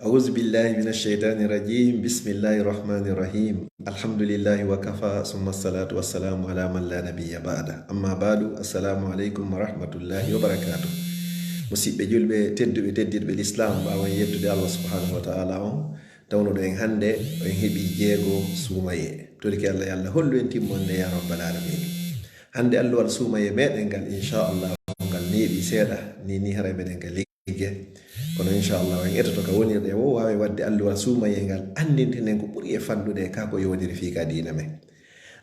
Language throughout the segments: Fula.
أعوذ بالله من الشيطان الرجيم بسم الله الرحمن الرحيم الحمد لله وكفى ثم الصلاة والسلام على من لا نبي بعد أما بعد السلام عليكم ورحمة الله وبركاته musidɓe julɓe tedduɓe teddirɓe l'islam ɓawan yettude allah subhanahu wa ta'ala on tawnoɗo en hannde en heeɓi jeego suumaye toriki allah yallah hollu en timmonde ya rabbal alamin hannde alluwal suumaye meɗen ngal inchallah ngal neeɓi seeɗa ni haray meɗen ngal ligge kono inchallah en etoto ka wonirɗe wo wawi wadde alluwal suumaye ngal andintenen ko ɓuuri e fandude ka ko yowdiri fi ka dina men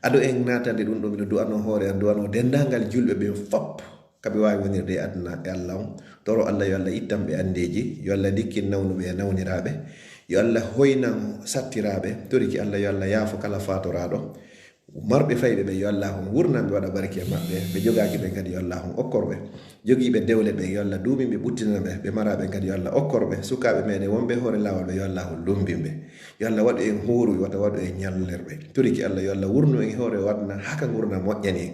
aɗo en natande ɗum ɗo miɗo du'ano hoore an du'ano dendagal julɓe ɓen fop kaɓe wawi wonirde e aduna e allah on toro allah yo allah ittanɓe andeji yo allah dikkin nawnuɓe e nawniraɓe yo allah hoynan sattiraɓe toriki allah yo allah yaafo kala fatoraɗo marɓe fayɓe ɓe yo allah on wurnanɓe waɗa barke maɓɓe ɓe jogaki ɓe kadi yo allah on okkorɓe jogiiɓe dewle ɓe yo allah duumiɓe ɓuttinaɓe ɓe maraɓe kadi yo allah okkorɓe sukaɓe meɗen wonɓe hoore lawol ɓe yo allah on lumbinɓe yo allah waɗu en huuru wata waɗu en ñallerɓe toriki allah yo allah wurnu en hoore waɗna haka gurna moƴƴani en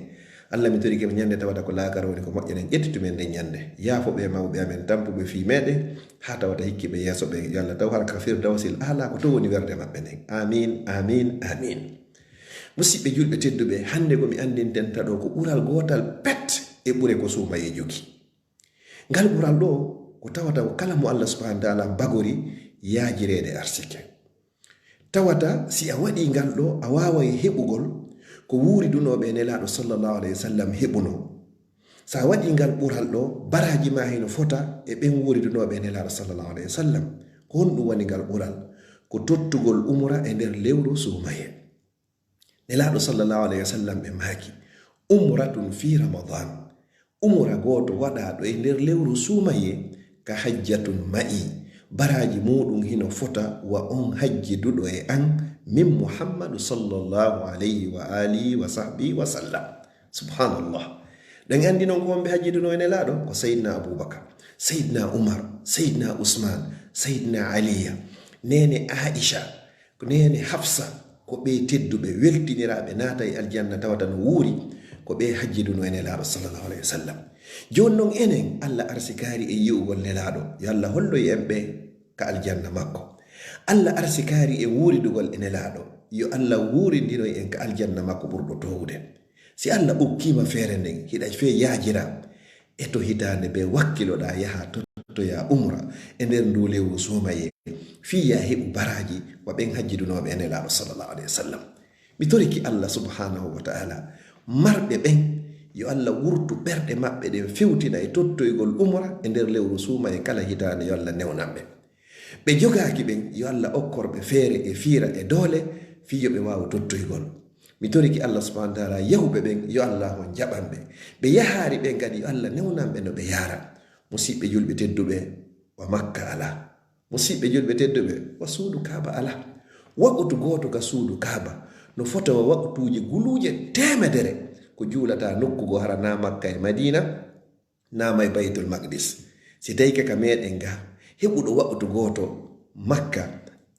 allah mi toriki ñande tawata ko laakara woni ko moƴƴanen ƴettitumen nden ñande yaafoɓe mawɓe amen tampuɓe fi meɗen ha tawata hikkiɓe yeeso ɓe yo allah taw har ka firdawsil ala ko to woni werde maɓɓe nden amin amin amin musidɓe julɓe tedduɓe hannde komi andintenta ɗo ko ɓural gotal pet e ɓure ko suumaye jogi ngal ɓural ɗo ko tawata ko kala mo allah subhanahu wa taala bagori yaajirede arsike tawata si a waɗi ngal ɗo a waway heɓugol ko wuuri dunoɓe nelaɗo sallallahu alayhi wa sallam heɓuno sa waɗi ngal ɓural ɗo baraji ma heno fota e ɓen wuuri dunoɓe nelaɗo sallallahu alayhi wa sallam ko honɗum woni ngal ɓural ko tottugol umra e nder lewru suumaye nelaɗo sallallahu alayhi wa sallam ɓe maaki umratun fi ramadan umra goto waɗaɗo e nder lewru suumaye ka hajjatun ma'i baraji muɗum hino fota wa on hajjiduɗo e an min muhammadu sallallahu alayhi wa alihi wa sahbihi wa sallam subhanallah ɗen andi noon ko wonɓe hajjiduno e nelaɗo ko sayidna aboubakar sayidna umar sayidna usman sayidna aliya nene aisha nene hafsa ko ɓe tedduɓe weltiniraɓe naata e aljanna tawata no wuuri ko ɓe hajjiduno e nelaɗo sallallahu alayhi wa sallam joni noon enen allah arsikari e yi'ugol nelaɗo yo allah holloy en ɓe ka aljanna makko allah arsikari e wuuridugol e nelaɗo yo allah wuurindinoy en ka aljanna makko ɓurɗo towde si allah ɓukkima feere nden hiɗa fe yaajira e to hitande ɓe wakkiloɗa yaha tottoya umra e nder ndu lewru suumaye fiya heɓu baraji wa ɓen hajjidunoɓe e nelaɗo sallallahu alayhi wa sallam mi toriki allah subhanahu wa ta'ala marɓe ɓen yo allah wurtu ɓerɗe maɓɓe ɗen fewtina e tottoygol umra e nder lewru suumaye kala hitande yo allah newnanɓe ɓe jogaki ɓen yo allah okkorɓe feere e fiira e doole fiyo ɓe wawa tottoygol mi toriki allah subhanahu wa ta'ala yahuɓe ɓen yo allah on jaɓanɓe ɓe yahaari ɓen kadi yo allah newnanɓe no ɓe yara musidɓe julɓe tedduɓe wa makka ala musidɓe julɓe tedduɓe wa suudu kaaba ala waɓutu goto ka suudu kaaba no fotawa waɓutuji guluje temedere ko juulata nokkugo hara na makka e madina nama e baytul maqdis si tawi ka meɗen ga heɓuɗo waɓutu goto makka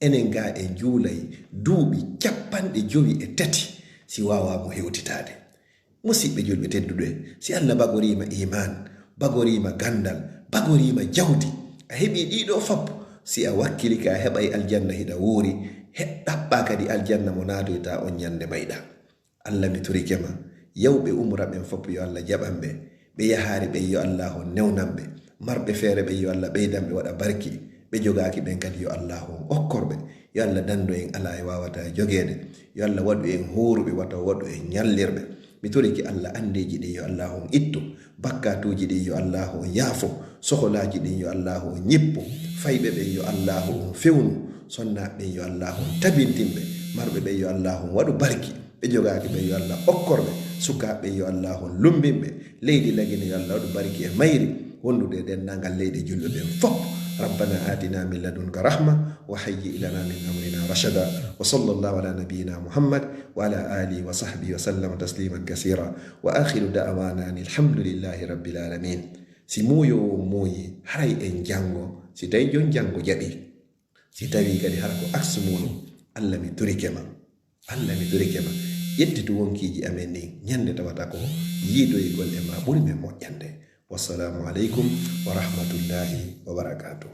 enen ga e juulay duuɓi 53 si wawamo hewtitade musidɓe julɓe tedduɗe si allah bagorima iman bagorima gandal bagorima jawdi a heɓi ɗiɗo fop si a wakkili ka heɓay aljanna hiɗa wuuri ɗaɓɓa kadi aljanna mo natoyta on ñande mayɗa allah mi turikema yawɓe umra ɓen fop yo allah jaɓanɓe ɓe yahaari ɓen yo allah on newnanɓe marɓe feere ɓen yo allah ɓeydanɓe waɗa barki ɓe jogaki ɓen kadi yo allah on okkorɓe yo allah dandu en ala e wawata joguede yo allah waɗu en huuruɓe wata waɗu en ñallirɓe mi toriki allah andeji ɗin yo allah on ittu bakkatuji ɗin yo allah on yaafo soholaji ɗin yo allah on ñippu fayɓe ɓen yo allah on fewnu sonnaɓe ɓen yo allah on tabintinɓe marɓe ɓen yo allah on waɗu barki ɓe jogaki ɓen yo allah okkorɓe sukaɓe yo allah on lumbinɓe leydi lagine yo allah waɗu barki e mayri wondude dendagal leydi julɓe ɓen fop ربنا آتنا من لدنك رحمة وهيئ لنا من أمرنا رشدا وصلى الله على نبينا محمد وعلى آله وصحبه وسلم تسليما كثيرا وآخر دعوانا أن الحمد لله رب العالمين سمويو موي هاي إن جانغو سيتاي جون جانغو جابي سيتاي كدي هركو أكسمونو الله مي توريكما الله مي توريكما يدتو وونكيجي أمني نياندي تawata ko yiidoy golle ma ɓuri men moƴƴande wassalamu aleykum wa rahmatullahi wa barakatuh.